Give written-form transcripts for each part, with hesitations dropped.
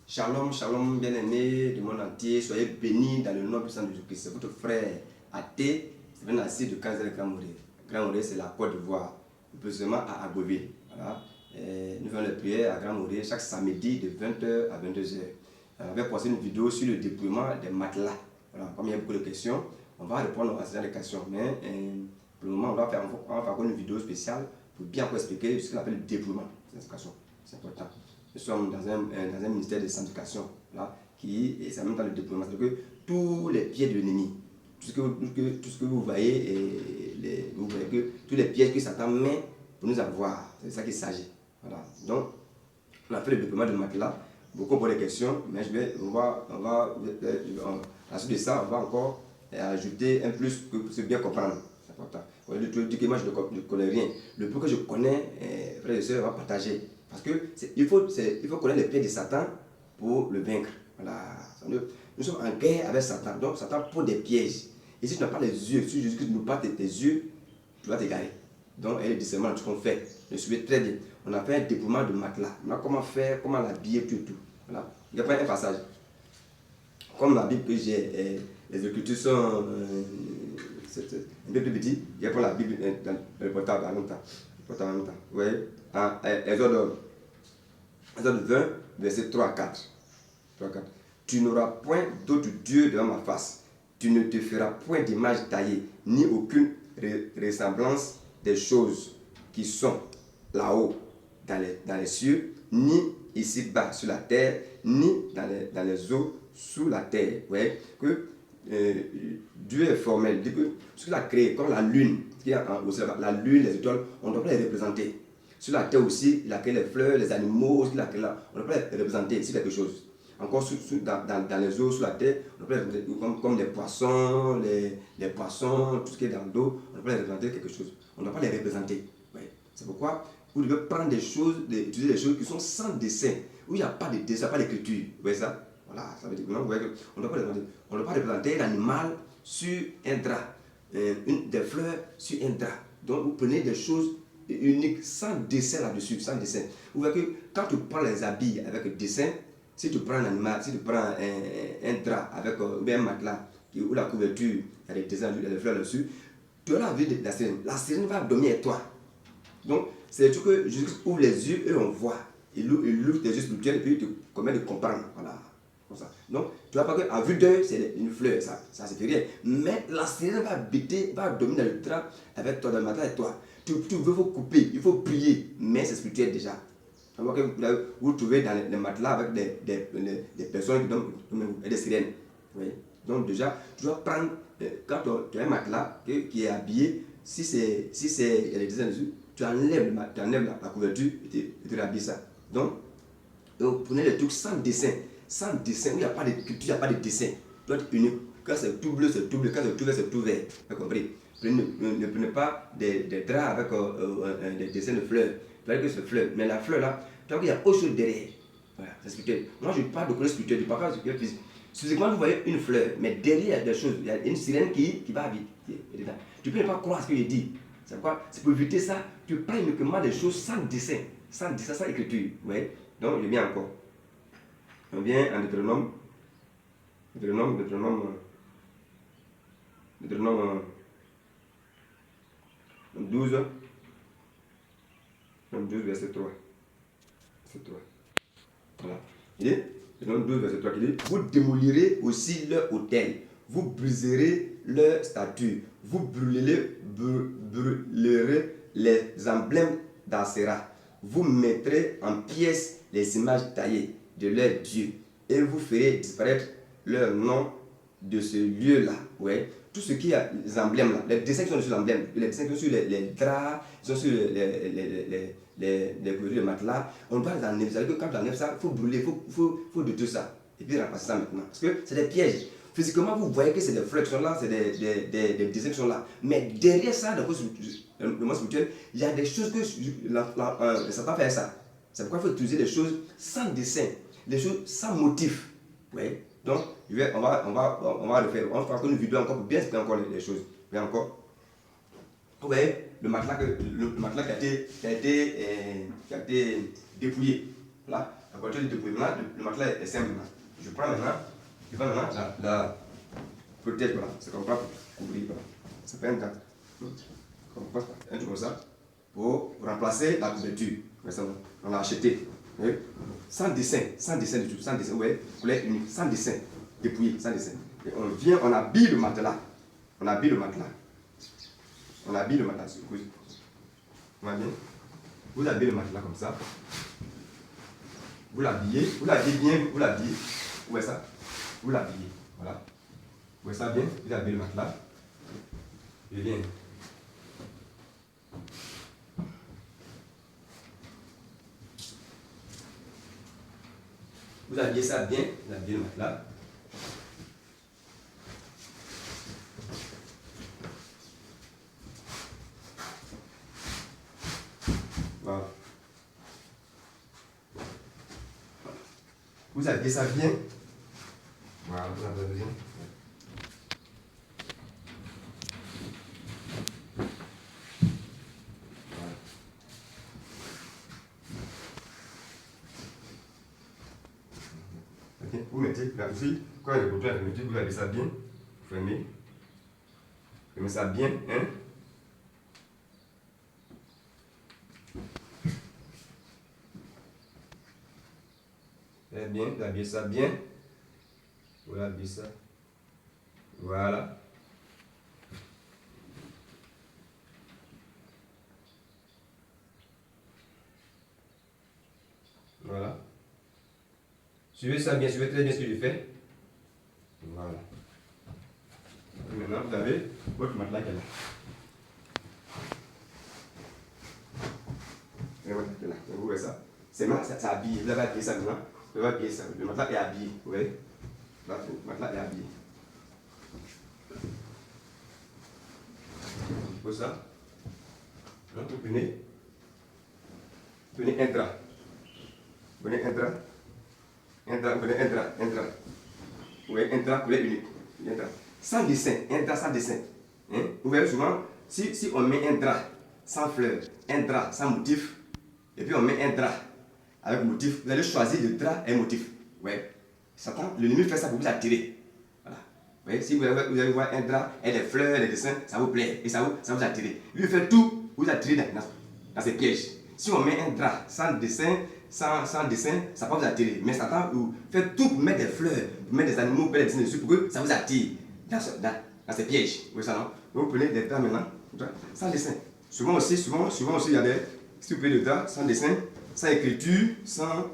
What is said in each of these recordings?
Shalom, shalom, bien-aimés du monde entier. Soyez bénis dans le nom puissant de Jésus-Christ. C'est votre frère athée, c'est un assis de Kanzel Grand-Moré. Grand-Moré, c'est la Côte d'Ivoire, plus précisément à Agboville. Voilà. Nous faisons les prières à Grand-Moré chaque samedi de 20h à 22h. On avait posté une vidéo sur le déploiement des matelas. Voilà. Comme il y a beaucoup de questions, on va répondre à ces questions. Mais pour le moment, on va faire encore une vidéo spéciale pour bien expliquer ce qu'on appelle le déploiement des questions. C'est important. Nous sommes dans un ministère de sanctification qui est en même temps le déploiement. C'est-à-dire que tous les pieds de l'ennemi, tout ce que vous voyez, vous voyez que tous les pièges que Satan met pour nous avoir, c'est ça qu'il s'agit. Voilà. Donc, on a fait le déploiement de matelas. Beaucoup pour les questions, mais à suite de ça, on va encore ajouter un plus que c'est bien comprendre. C'est important. Tu dis que moi je ne connais rien. Le peu que je connais, frère et soeur, on va partager. Parce qu'il faut connaître les pieds de Satan pour le vaincre. Voilà. Nous sommes en guerre avec Satan. Donc Satan pose des pièges. Et si tu n'as pas les yeux, si Jésus-Christ ne pas tes yeux, tu vas t'égarer. Donc, elle est discernement de ce qu'on fait. Je suis très bien. On a fait un déploiement de matelas. On a comment faire, comment l'habiller, tout. Voilà. Il y a pas un passage. Comme la Bible que j'ai, les écritures sont un peu plus petites. Il y a pas la Bible dans le portable en même temps. Vous voyez, Exode 20, verset 3 à 4. Tu n'auras point d'autre Dieu devant ma face. Tu ne te feras point d'image taillée, ni aucune ressemblance des choses qui sont là-haut dans les cieux, ni ici-bas sur la terre, ni dans les eaux sous la terre. Vous voyez que Dieu est formel. Il dit que ce qu'il a créé, comme la lune, la lune, les étoiles, on doit pas les représenter. Sur la terre aussi, il a créé les fleurs, les animaux, ce qu'il a créé là, on doit pas les représenter, c'est quelque chose. Encore dans les eaux, sous la terre, on doit pas les représenter comme les poissons, les poissons, tout ce qui est dans l'eau, on doit pas les représenter quelque chose. On ne doit pas les représenter. Ouais. C'est pourquoi vous devez prendre des choses, utiliser des choses qui sont sans dessin, où il n'y a pas de dessin, pas d'écriture. Vous voyez ça? Voilà, ça veut dire qu'on ne doit pas représenter l'animal sur un drap, des fleurs sur un drap. Donc vous prenez des choses uniques, sans dessin là-dessus, sans dessin. Vous voyez que quand tu prends les habits avec dessin, si tu prends un animal, si tu prends un drap avec un matelas, ou la couverture, il y a des dessins, il y a des fleurs dessus, tu auras vu la sirène. La sirène va dominer toi. Donc, c'est tout que Jésus ouvre les yeux et on voit. Il ouvre tes yeux spirituels et puis il te permet de comprendre. Voilà. Comme ça. Donc, tu vois pas qu'à vue d'œil, c'est une fleur, ça c'est rien. Mais la sirène va habiter, va dominer le drap avec toi, dans le matelas avec toi. Tu veux couper, il faut prier, mais c'est spirituel déjà. Vous trouvez dans les matelas avec des personnes qui donnent des sirènes. Oui. Donc déjà, tu dois prendre, quand tu as un matelas qui est habillé, si il y a des dessins dessus, tu enlèves la couverture et tu réhabilles ça. Donc, vous prenez les trucs sans dessin, où il n'y a pas d'écriture, il n'y a pas de dessin. Tu dois être unique. Quand c'est tout bleu, c'est tout bleu. Quand c'est tout vert, c'est tout vert. Vous avez compris? Ne prenez pas des draps avec des dessins de fleurs. Tu vois que c'est fleur. Mais la fleur là, tu vois qu'il y a autre chose derrière. Voilà, c'est spirituel. Moi, je parle de connaissance spirituelle, je parle pas de spirituel physique. Physiquement, vous voyez une fleur, mais derrière, il y a des choses. Il y a une sirène qui va vite. Tu ne peux pas croire ce que je dis. C'est quoi? C'est pour éviter ça. Tu prends uniquement des choses sans dessin, sans écriture. Vous voyez? Donc, je viens encore. On vient en Deutéronome 12, verset 3. Voilà. Il dit, Deutéronome 12, verset 3, qui dit, vous démolirez aussi leur autel, vous briserez leur statue, vous brûlerez les emblèmes d'Asera, vous mettrez en pièces les images taillées de leurs dieux, et vous ferez disparaître leur nom de ce lieu-là. Ouais. Tout ce qui a les emblèmes là, les dessins qui sont sur l'emblème, les dessins qui sont sur les draps, qui sont sur les couvertures de matelas, on doit les enlever. C'est-à-dire que quand tu enlèves ça, il faut brûler, il faut détruire ça. Et puis remplacer ça maintenant. Parce que c'est des pièges. Physiquement, vous voyez que c'est des fleurs qui sont là, c'est des dessins qui sont là. Mais derrière ça, dans le monde spirituel, il y a des choses que Satan fait ça. C'est pourquoi il faut utiliser des choses sans dessin, des choses sans motif. Oui. Donc, on va le faire. On fera encore une vidéo encore pour bien expliquer encore les choses. Mais encore. Vous voyez, le matelas qui a été dépouillé. Voilà. À partir du dépôt, maintenant, le matelas est simple maintenant. Je prends maintenant la protège, voilà. C'est comme ça pour couvrir, voilà. Ça fait un temps. On passe un truc comme ça pour remplacer la couverture. On l'a acheté. Oui. Sans dessin du tout. Sans dessin, ouais, couleur unique, sans dessin. Dépouillé, sans dessin. Et on vient, on habille le matelas. On habille le matelas. On habille le matelas. Vous voyez bien? Vous habillez le matelas comme ça. Vous l'habillez bien, vous l'habillez. Vous voyez ça? Vous l'habillez. Voilà. Vous voyez ça bien? Vous habillez le matelas. Et bien. Vous habillez ça bien, vous habillez le matelas. Voilà. Vous habillez ça bien. Voilà, vous habillez bien. Vous mettez la fille, quand il est pour toi, vous avez ça bien, vous fermez ça bien, hein. Très bien, vous habillez ça bien, vous habillez ça, voilà. Voilà. Suivez ça bien, suivez très bien ce que je fais. Voilà. Et maintenant, vous avez votre matelas qui est là. Et voilà, qui est là. Vous voyez ça? C'est maintenant, ça habillé. Vous avez habillé ça maintenant. Vous avez habillé ça. Le matelas est habillé. Vous voyez? Là, le matelas est habillé. Pour ça, donc vous prenez un drap. Vous prenez un drap. Un drap. Vous voyez, un drap couleur unique. Un drap. Sans dessin, un drap sans dessin. Hein? Vous voyez souvent, si on met un drap sans fleurs, un drap sans motif, et puis on met un drap avec motif, vous allez choisir le drap et motif. Ouais. Satan, l'ennemi fait ça pour vous attirer. Voilà. Vous voyez, si vous allez voir un drap et des fleurs, des dessins, ça vous plaît et ça vous attire. Lui fait tout, vous attirer dans ses pièges. Si on met un drap sans dessin, sans dessin, ça va vous attirer. Mais Satan vous fait tout pour mettre des fleurs, pour mettre des animaux, pour mettre des dessins dessus, pour que ça vous attire dans ses pièges. Vous voyez ça, non? Donc vous prenez des draps maintenant, sans dessin. Souvent aussi, il y a des, si vous prenez des draps sans dessin, sans écriture, sans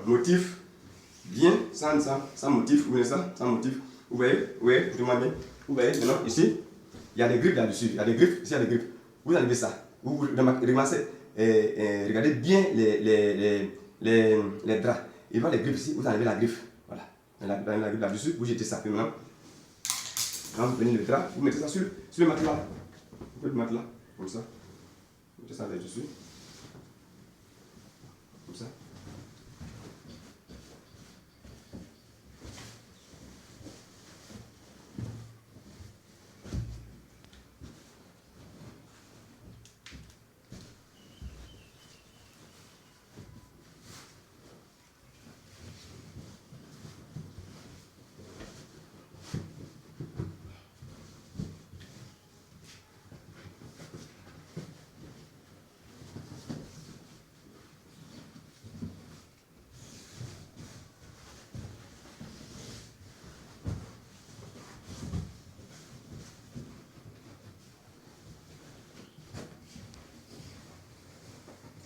motif, bien, sans motif, vous voyez ça, sans motif. Vous voyez, écoutez-moi bien. Vous voyez, maintenant, ici, il y a des griffes là-dessus, il y a des griffes, ici il y a des griffes. Vous enlevez ça, vous ramassez. Regardez bien les draps. Il va les griffes ici, vous enlevez la griffe. Voilà. La griffe là-dessus, vous jetez ça. Puis maintenant, quand vous prenez le drap, vous mettez ça sur le matelas. Vous mettez le matelas, comme ça. Vous mettez ça là-dessus. Comme ça.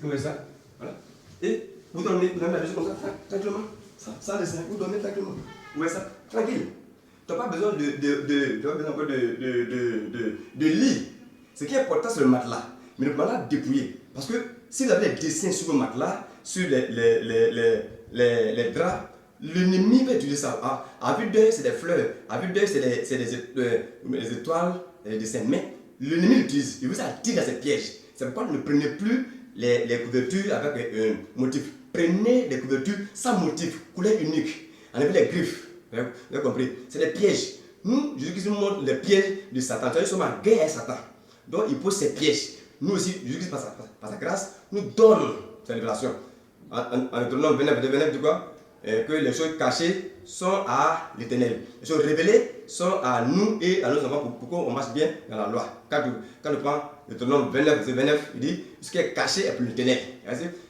Vous voyez ça? Voilà. Et vous dormez la chose comme ça, tranquillement. Sans dessin, vous dormez tranquillement. Vous voyez ça? Tranquille. Tu n'as pas besoin de lit. Ce qui est important, c'est le matelas. Mais le matelas dépouillé. Parce que si vous avez des dessins sur le matelas, sur les draps, l'ennemi va utiliser ça. À vue d'œil, c'est des fleurs. À vue d'œil, c'est les étoiles, les dessins. Mais l'ennemi l'utilise. Il vous attire dans ses pièges. C'est pourquoi ne prenez plus les couvertures avec un motif. Prenez des couvertures sans motif, couleur unique. Enlevez les griffes. Vous avez compris? C'est des pièges. Nous, Jésus-Christ nous montre les pièges de Satan. Nous sommes en guerre avec Satan. Donc il pose ses pièges. Nous aussi, Jésus-Christ, par sa grâce, nous donne sa révélation. En Deutéronome 29, dit quoi? Que les choses cachées sont à l'Éternel. Les choses révélées sont à nous et à nos enfants pour qu'on marche bien dans la loi. Quand on prend Deutéronome 29, il dit ce qui est caché est pour l'Éternel.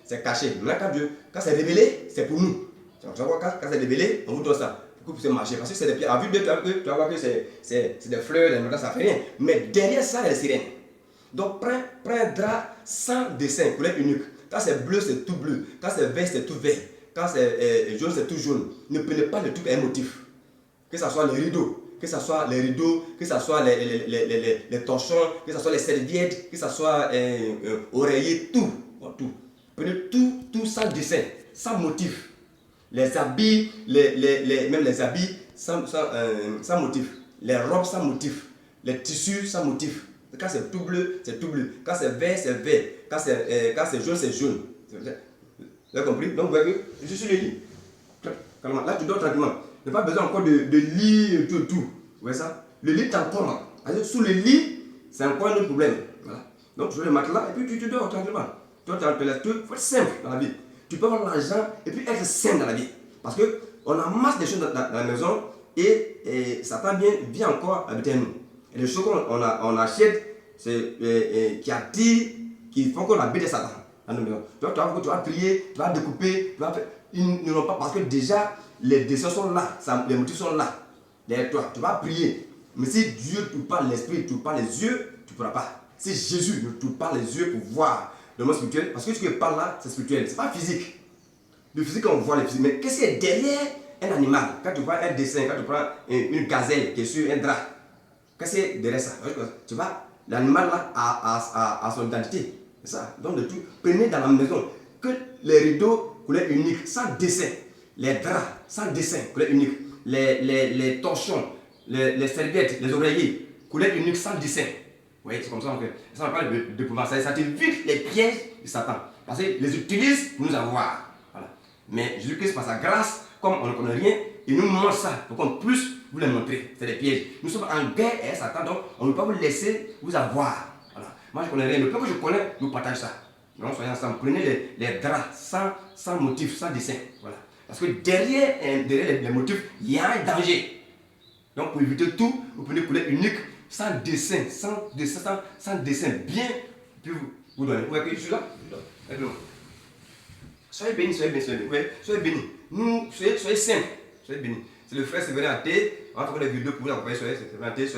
C'est caché. Maintenant, quand c'est révélé, c'est pour nous. Quand c'est révélé, on vous donne ça. Pour que vous puissiez marcher. Parce que c'est des pierres. À vue de tu vas voir que c'est des fleurs, des noix, ça ne fait rien. Mais derrière ça, il y a les sirènes. Donc prends un drap sans dessin, couleur unique. Quand c'est bleu, c'est tout bleu. Quand c'est vert, c'est tout vert. Quand c'est jaune, c'est tout jaune. Ne prenez pas le truc à un motif. Que ce soit les rideaux, que ce soit les torchons, que ce soit les serviettes, que ce soit oreiller, tout. Prenez tout sans dessin, sans motif. Les habits, même les habits sans motif. Les robes sans motif. Les tissus sans motif. Quand c'est tout bleu, c'est tout bleu. Quand c'est vert, c'est vert. Quand c'est jaune, c'est jaune. Vous avez compris? Donc vous voyez que je suis sur le lit. Là, tu dors tranquillement. Tu n'as pas besoin encore de lit tout. Vous voyez ça? Le lit, t'es encore là. Sous le lit, c'est encore un autre problème. Voilà. Donc tu veux le matelas et puis tu dors tranquillement. Toi, tu faut être simple dans la vie. Tu peux avoir l'argent et puis être simple dans la vie. Parce qu'on a masse de choses dans la maison et Satan vient encore habiter nous. Et les choses qu'on achète, qui attirent, qui font qu'on habite Satan dans nos maisons. Donc tu vas prier, tu vas découper, ils ne l'ont pas parce que déjà les dessins sont là, les motifs sont là. Tu vas prier. Mais si Dieu te parle l'esprit, te parle les yeux, tu ne pourras pas. Si Jésus ne te parle les yeux pour voir le monde spirituel, parce que ce que parle là, c'est spirituel, c'est pas physique. Le physique, on voit le physique. Mais qu'est-ce qu'il y a derrière un animal? Quand tu vois un dessin, quand tu prends une gazelle qui est sur un drap, qu'est-ce qu'il y a derrière ça? Tu vois, l'animal là a son identité. C'est ça. Donc, le tout, prenez dans la maison que les rideaux, couleur unique, sans dessin, les draps, sans dessin, couleur unique, les torchons, les serviettes, les oreillers, couleur unique, sans dessin. Vous voyez, c'est comme ça qu'on fait. Ça, on parle de pouvoir. Ça t'évite les pièges de Satan. Parce qu'ils les utilisent pour nous avoir. Voilà. Mais Jésus-Christ, par sa grâce, comme on ne connaît rien, il nous montre ça pour qu'on puisse vous les montrer. C'est des pièges. Nous sommes en guerre avec Satan, donc on ne peut pas vous laisser vous avoir. Voilà. Moi, je ne connais rien. Le peu que je connais, nous partage ça. Donc, soyez ensemble. Prenez les draps sans motif, sans dessin. Voilà. Parce que derrière les motifs, il y a un danger. Donc, pour éviter tout, vous prenez une couleur unique, sans dessin, sans dessin, bien, puis vous donnez. Vous voyez que je suis là? Soyez bénis, soyez bénis. Nous, soyez simples, soyez bénis. C'est le frère Séverin Athé, on va faire des vidéos pour vous accompagner, soyez